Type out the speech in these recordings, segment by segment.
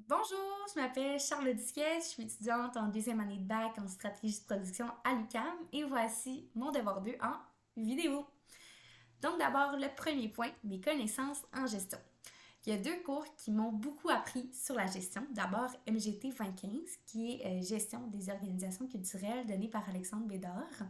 Bonjour, je m'appelle Charles Disquet, je suis étudiante en deuxième année de bac en stratégie de production à l'UQAM et voici mon devoir 2 en vidéo. Donc d'abord, le premier point, mes connaissances en gestion. Il y a deux cours qui m'ont beaucoup appris sur la gestion. D'abord, MGT 2015, qui est Gestion des organisations culturelles, donné par Alexandre Bédard.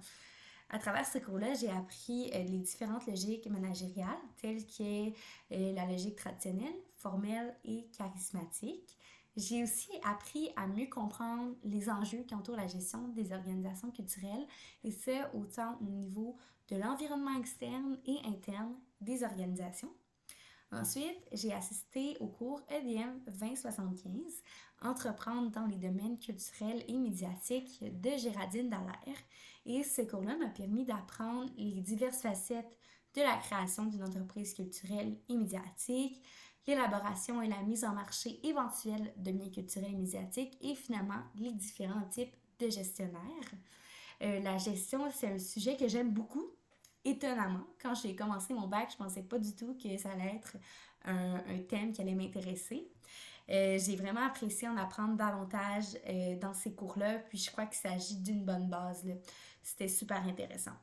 À travers ce cours-là, j'ai appris les différentes logiques managériales, telles que la logique traditionnelle, formelle et charismatique. J'ai aussi appris à mieux comprendre les enjeux qui entourent la gestion des organisations culturelles, et ce, autant au niveau de l'environnement externe et interne des organisations. Ensuite, j'ai assisté au cours EDM 2075, Entreprendre dans les domaines culturels et médiatiques de Géraldine Dallaire. Et ce cours-là m'a permis d'apprendre les diverses facettes de la création d'une entreprise culturelle et médiatique, l'élaboration et la mise en marché éventuelle de biens culturels et médiatiques et finalement les différents types de gestionnaires. La gestion, c'est un sujet que j'aime beaucoup. Étonnamment, quand j'ai commencé mon bac, je pensais pas du tout que ça allait être un thème qui allait m'intéresser. J'ai vraiment apprécié en apprendre davantage dans ces cours-là, puis je crois qu'il s'agit d'une bonne base, là. C'était super intéressant.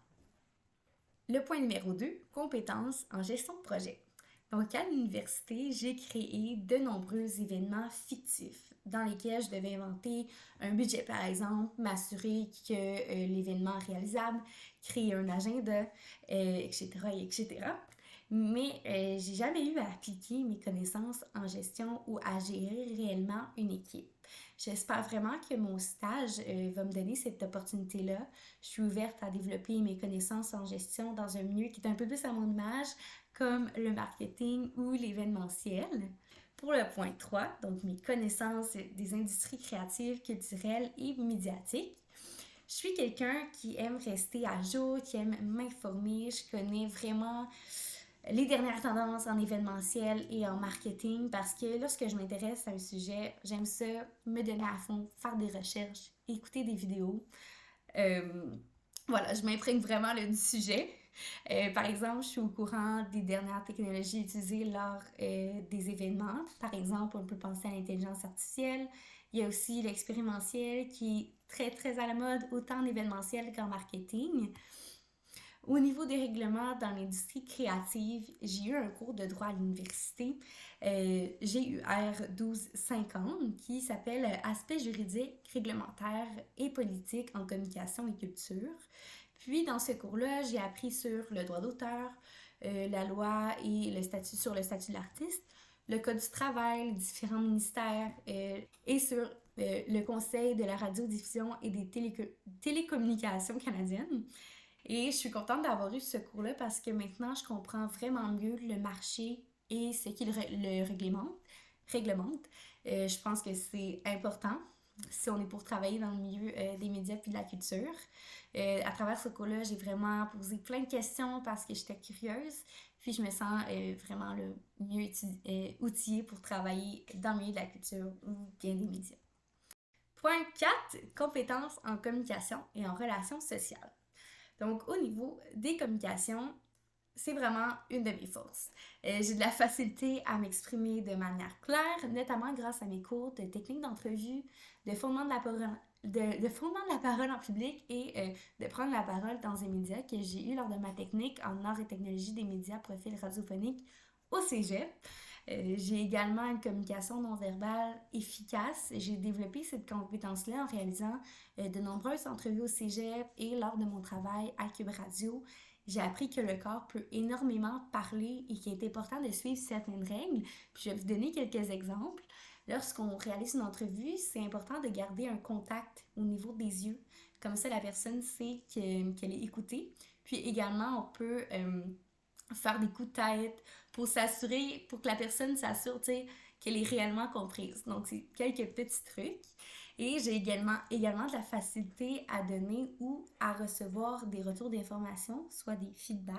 Le point numéro 2, compétences en gestion de projet. Donc, à l'université, j'ai créé de nombreux événements fictifs dans lesquels je devais inventer un budget, par exemple, m'assurer que l'événement est réalisable, créer un agenda, etc., etc. Mais j'ai jamais eu à appliquer mes connaissances en gestion ou à gérer réellement une équipe. J'espère vraiment que mon stage va me donner cette opportunité-là. Je suis ouverte à développer mes connaissances en gestion dans un milieu qui est un peu plus à mon image, comme le marketing ou l'événementiel. Pour le point 3, donc mes connaissances des industries créatives, culturelles et médiatiques. Je suis quelqu'un qui aime rester à jour, qui aime m'informer. Je connais vraiment les dernières tendances en événementiel et en marketing parce que lorsque je m'intéresse à un sujet, j'aime ça me donner à fond, faire des recherches, écouter des vidéos. Euh, voilà, je m'imprègne vraiment là, du sujet. Par exemple, je suis au courant des dernières technologies utilisées lors des événements. Par exemple, on peut penser à l'intelligence artificielle. Il y a aussi l'expérimentiel qui est très, très à la mode, autant en événementiel qu'en marketing. Au niveau des règlements dans l'industrie créative, j'ai eu un cours de droit à l'université. J'ai eu R1250 qui s'appelle Aspects juridiques, réglementaires et politiques en communication et culture. Puis dans ce cours-là, j'ai appris sur le droit d'auteur, la loi et le statut sur le statut de l'artiste, le code du travail, les différents ministères et sur le Conseil de la radiodiffusion et des télécommunications canadiennes. Et je suis contente d'avoir eu ce cours-là parce que maintenant, je comprends vraiment mieux le marché et ce qu'il le réglemente. Je pense que c'est important si on est pour travailler dans le milieu des médias puis de la culture. À travers ce cours-là, j'ai vraiment posé plein de questions parce que j'étais curieuse. Puis je me sens vraiment le mieux outillée pour travailler dans le milieu de la culture ou bien des médias. Point 4, compétences en communication et en relations sociales. Donc, au niveau des communications, c'est vraiment une de mes forces. J'ai de la facilité à m'exprimer de manière claire, notamment grâce à mes cours de technique d'entrevue, de fondement de la parole, fondement de la parole en public et de prendre la parole dans un média que j'ai eu lors de ma technique en arts et technologies des médias profil radiophonique au cégep. J'ai également une communication non verbale efficace. J'ai développé cette compétence-là en réalisant de nombreuses entrevues au cégep et lors de mon travail à Cube Radio. J'ai appris que le corps peut énormément parler et qu'il est important de suivre certaines règles. Puis je vais vous donner quelques exemples. Lorsqu'on réalise une entrevue, c'est important de garder un contact au niveau des yeux. Comme ça, la personne sait qu'elle est écoutée. Puis également, on peut faire des coups de tête pour s'assurer, pour que la personne s'assure, tu sais, qu'elle est réellement comprise. Donc, c'est quelques petits trucs. Et j'ai également de la facilité à donner ou à recevoir des retours d'informations, soit des feedbacks,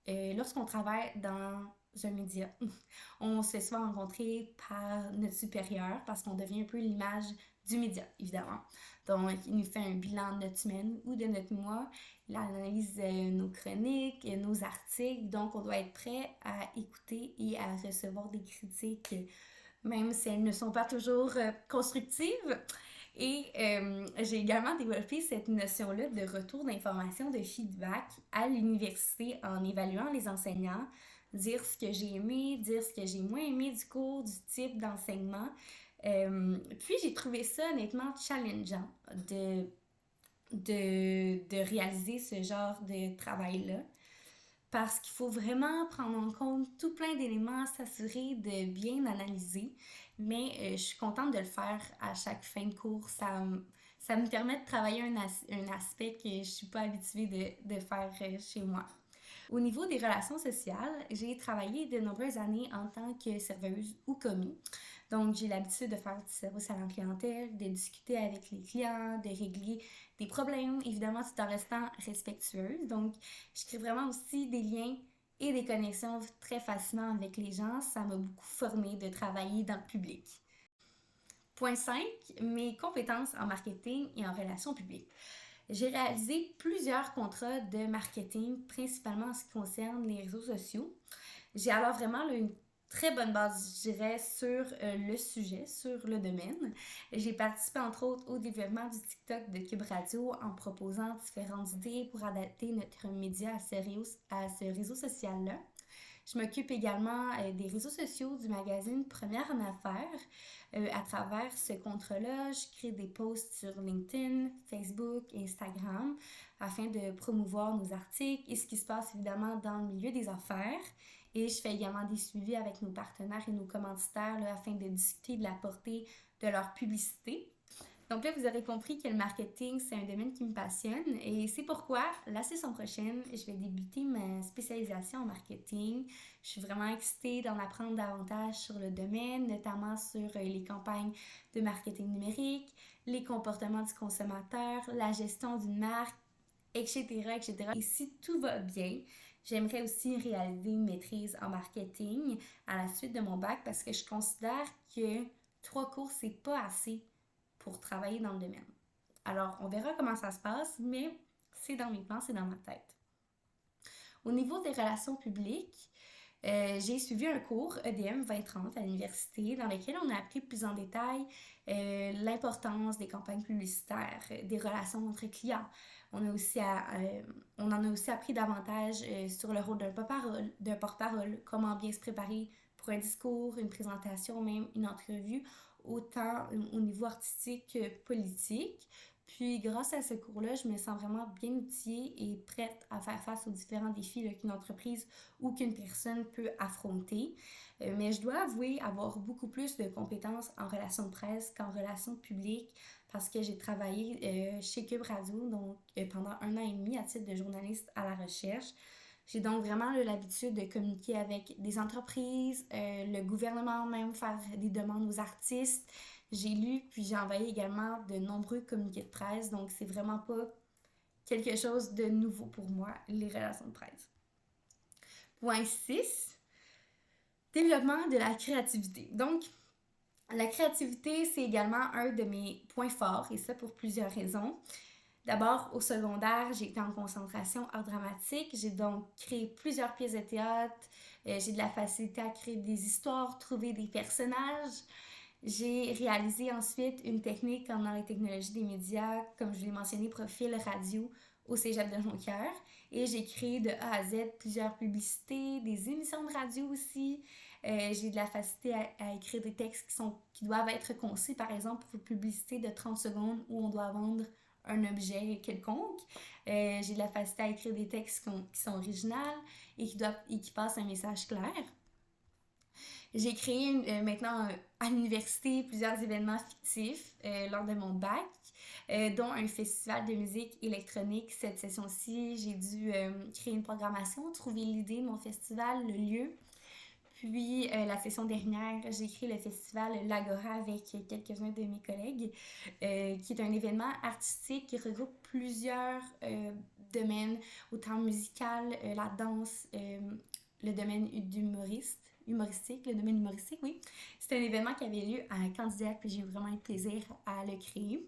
lorsqu'on travaille dans un média. On se fait souvent rencontrer par notre supérieur parce qu'on devient un peu l'image du média, évidemment. Donc, il nous fait un bilan de notre semaine ou de notre mois. Il analyse nos chroniques, nos articles. Donc, on doit être prêt à écouter et à recevoir des critiques même si elles ne sont pas toujours constructives. Et j'ai également développé cette notion-là de retour d'information, de feedback à l'université en évaluant les enseignants, dire ce que j'ai aimé, dire ce que j'ai moins aimé du cours, du type d'enseignement. Puis j'ai trouvé ça honnêtement challengeant de réaliser ce genre de travail-là parce qu'il faut vraiment prendre en compte tout plein d'éléments, s'assurer de bien analyser. Mais je suis contente de le faire à chaque fin de cours. Ça me permet de travailler un aspect que je ne suis pas habituée de faire chez moi. Au niveau des relations sociales, j'ai travaillé de nombreuses années en tant que serveuse ou commis. Donc, j'ai l'habitude de faire du service à la clientèle, de discuter avec les clients, de régler des problèmes, évidemment tout en restant respectueuse. Donc, je crée vraiment aussi des liens et des connexions très facilement avec les gens. Ça m'a beaucoup formée de travailler dans le public. Point 5, mes compétences en marketing et en relations publiques. J'ai réalisé plusieurs contrats de marketing, principalement en ce qui concerne les réseaux sociaux. J'ai alors vraiment là, une très bonne base, je dirais, sur le sujet, sur le domaine. J'ai participé entre autres au développement du TikTok de Cube Radio en proposant différentes idées pour adapter notre média à ce réseau social-là. Je m'occupe également des réseaux sociaux du magazine Première en Affaires. À travers ce contrat-là, je crée des posts sur LinkedIn, Facebook, Instagram afin de promouvoir nos articles et ce qui se passe évidemment dans le milieu des affaires. Et je fais également des suivis avec nos partenaires et nos commanditaires là, afin de discuter de la portée de leur publicité. Donc là, vous aurez compris que le marketing, c'est un domaine qui me passionne et c'est pourquoi, la saison prochaine, je vais débuter ma spécialisation en marketing. Je suis vraiment excitée d'en apprendre davantage sur le domaine, notamment sur les campagnes de marketing numérique, les comportements du consommateur, la gestion d'une marque, etc., etc. Et si tout va bien, j'aimerais aussi réaliser une maîtrise en marketing à la suite de mon bac parce que je considère que 3 cours, c'est pas assez pour travailler dans le domaine. Alors, on verra comment ça se passe, mais c'est dans mes plans, c'est dans ma tête. Au niveau des relations publiques, j'ai suivi un cours EDM 2030 à l'université dans lequel on a appris plus en détail l'importance des campagnes publicitaires, des relations entre clients. On en a aussi appris davantage sur le rôle d'un porte-parole, comment bien se préparer pour un discours, une présentation, même une entrevue, autant au niveau artistique que politique. Puis grâce à ce cours-là, je me sens vraiment bien outillée et prête à faire face aux différents défis là, qu'une entreprise ou qu'une personne peut affronter. Mais je dois avouer avoir beaucoup plus de compétences en relations de presse qu'en relations publiques parce que j'ai travaillé chez Cube Radio donc, pendant 1 an et demi à titre de journaliste à la recherche. J'ai donc vraiment l'habitude de communiquer avec des entreprises, le gouvernement même, faire des demandes aux artistes. J'ai lu puis j'ai envoyé également de nombreux communiqués de presse, donc c'est vraiment pas quelque chose de nouveau pour moi, les relations de presse. Point 6, développement de la créativité. Donc, la créativité, c'est également un de mes points forts, et ça pour plusieurs raisons. D'abord, au secondaire, j'ai été en concentration art dramatique. J'ai donc créé plusieurs pièces de théâtre. J'ai de la facilité à créer des histoires, trouver des personnages. J'ai réalisé ensuite une technique dans les technologies des médias, comme je l'ai mentionné, profil radio au Cégep de Jonquière. Et j'ai créé de A à Z plusieurs publicités, des émissions de radio aussi. J'ai de la facilité à écrire des textes qui doivent être concis, par exemple, pour une publicité de 30 secondes où on doit vendre un objet quelconque. J'ai de la facilité à écrire des textes qui sont originaux et qui passent un message clair. J'ai créé maintenant à l'université plusieurs événements fictifs lors de mon bac, dont un festival de musique électronique. Cette session-ci, j'ai dû créer une programmation, trouver l'idée de mon festival, le lieu. Puis la session dernière, j'ai créé le festival L'Agora avec quelques-uns de mes collègues, qui est un événement artistique qui regroupe plusieurs domaines, autant musical, la danse, le domaine humoristique, le domaine humoristique, oui. C'est un événement qui avait lieu à Candiac, puis j'ai vraiment eu plaisir à le créer.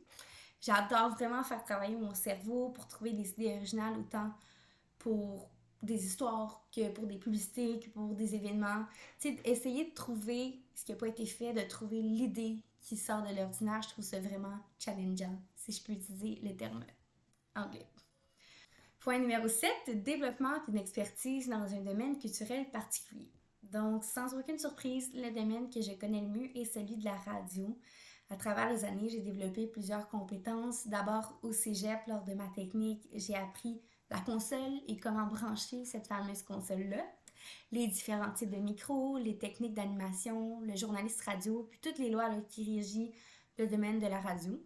J'adore vraiment faire travailler mon cerveau pour trouver des idées originales, autant pour des histoires que pour des publicités, que pour des événements. Tu sais, essayer de trouver ce qui n'a pas été fait, de trouver l'idée qui sort de l'ordinaire, je trouve ça vraiment challengeant, si je peux utiliser le terme anglais. Point numéro 7, développement d'une expertise dans un domaine culturel particulier. Donc, sans aucune surprise, le domaine que je connais le mieux est celui de la radio. À travers les années, j'ai développé plusieurs compétences. D'abord, au cégep, lors de ma technique, j'ai appris la console et comment brancher cette fameuse console-là, les différents types de micros, les techniques d'animation, le journaliste radio, puis toutes les lois là, qui régissent le domaine de la radio.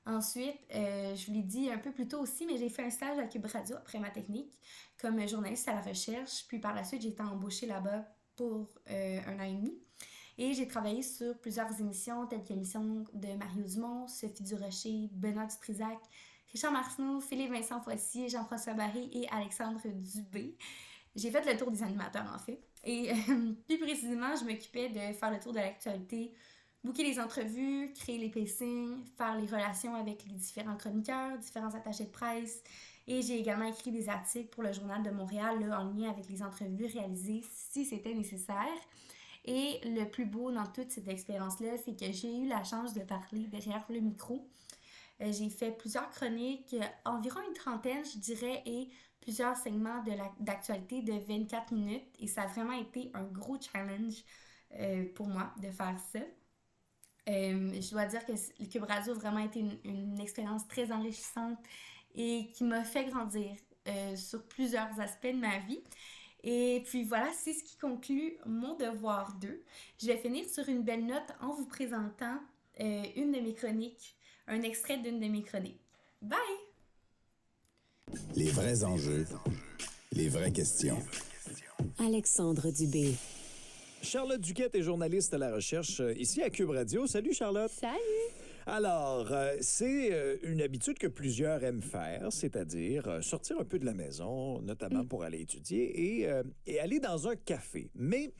Ensuite, je vous l'ai dit un peu plus tôt aussi, mais j'ai fait un stage à Cube Radio après ma technique comme journaliste à la recherche. Puis par la suite, j'ai été embauchée là-bas pour 1 an et demi. Et j'ai travaillé sur plusieurs émissions, telles que l'émission de Mario Dumont, Sophie Durocher, Benoît Dutrisac, Richard Martineau, Philippe Vincent Foissier, Jean-François Barry et Alexandre Dubé. J'ai fait le tour des animateurs, en fait. Et plus précisément, je m'occupais de faire le tour de l'actualité, booker les entrevues, créer les pacings, faire les relations avec les différents chroniqueurs, différents attachés de presse. Et j'ai également écrit des articles pour le Journal de Montréal là, en lien avec les entrevues réalisées si c'était nécessaire. Et le plus beau dans toute cette expérience-là, c'est que j'ai eu la chance de parler derrière le micro. J'ai fait plusieurs chroniques, environ une trentaine, je dirais, et plusieurs segments d'actualité de 24 minutes. Et ça a vraiment été un gros challenge pour moi de faire ça. Je dois dire que le Cube Radio a vraiment été une expérience très enrichissante et qui m'a fait grandir sur plusieurs aspects de ma vie. Et puis voilà, c'est ce qui conclut mon devoir 2. Je vais finir sur une belle note en vous présentant une de mes chroniques, un extrait d'une de mes chroniques. Bye! Les vrais enjeux, les vraies questions. Alexandre Dubé. Charlotte Duquette est journaliste à la recherche ici à Cube Radio. Salut Charlotte. Salut! Alors, c'est une habitude que plusieurs aiment faire, c'est-à-dire sortir un peu de la maison, notamment pour aller étudier, et aller dans un café. Mais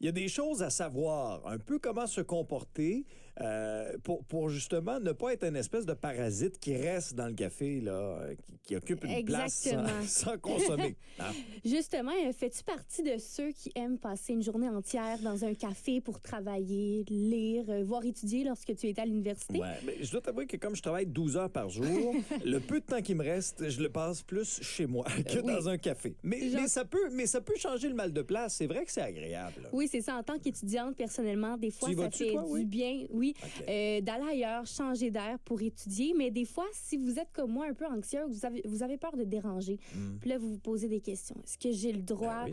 il y a des choses à savoir, un peu comment se comporter pour justement ne pas être une espèce de parasite qui reste dans le café, là, qui occupe une place sans consommer. Hein? Justement, fais-tu partie de ceux qui aiment passer une journée entière dans un café pour travailler, lire, voire étudier lorsque tu étais à l'université? Ouais, mais je dois t'avouer que comme je travaille 12 heures par jour, le peu de temps qui me reste, je le passe plus chez moi que dans un café. Mais ça peut changer le mal de place. C'est vrai que c'est agréable. Oui, c'est ça. En tant qu'étudiante, personnellement, des fois, ça fait du bien. Oui. Okay. D'aller ailleurs, changer d'air pour étudier. Mais des fois, si vous êtes comme moi, un peu anxieux, vous avez peur de déranger. Puis là, vous vous posez des questions. Est-ce que j'ai le droit?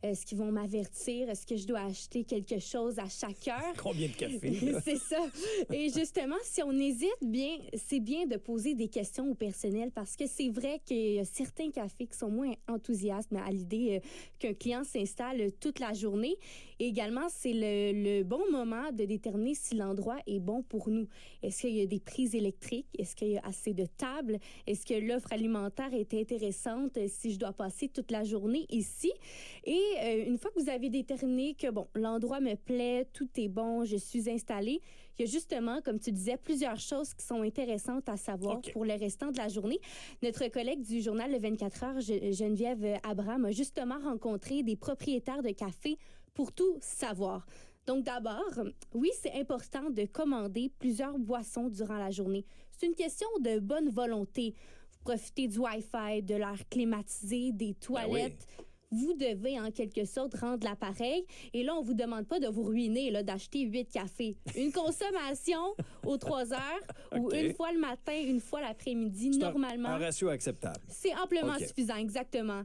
Est-ce qu'ils vont m'avertir? Est-ce que je dois acheter quelque chose à chaque heure? Combien de café? C'est ça. Et justement, si on hésite, bien, c'est bien de poser des questions au personnel parce que c'est vrai qu'il y a certains cafés qui sont moins enthousiastes à l'idée qu'un client s'installe toute la journée. Et également, c'est le bon moment de déterminer si l'endroit est bon pour nous. Est-ce qu'il y a des prises électriques? Est-ce qu'il y a assez de tables? Est-ce que l'offre alimentaire est intéressante si je dois passer toute la journée ici? Et une fois que vous avez déterminé que, bon, l'endroit me plaît, tout est bon, je suis installée, il y a justement, comme tu disais, plusieurs choses qui sont intéressantes à savoir pour le restant de la journée. Notre collègue du journal Le 24 heures, Geneviève Abraham, a justement rencontré des propriétaires de cafés pour tout savoir. Donc d'abord, oui, c'est important de commander plusieurs boissons durant la journée. C'est une question de bonne volonté. Vous profitez du Wi-Fi, de l'air climatisé, des toilettes. Ben oui. Vous devez, en quelque sorte, rendre l'appareil. Et là, on ne vous demande pas de vous ruiner, là, d'acheter 8 cafés. Une consommation aux 3 heures ou une fois le matin, une fois l'après-midi, normalement. Un ratio acceptable. C'est amplement suffisant, exactement.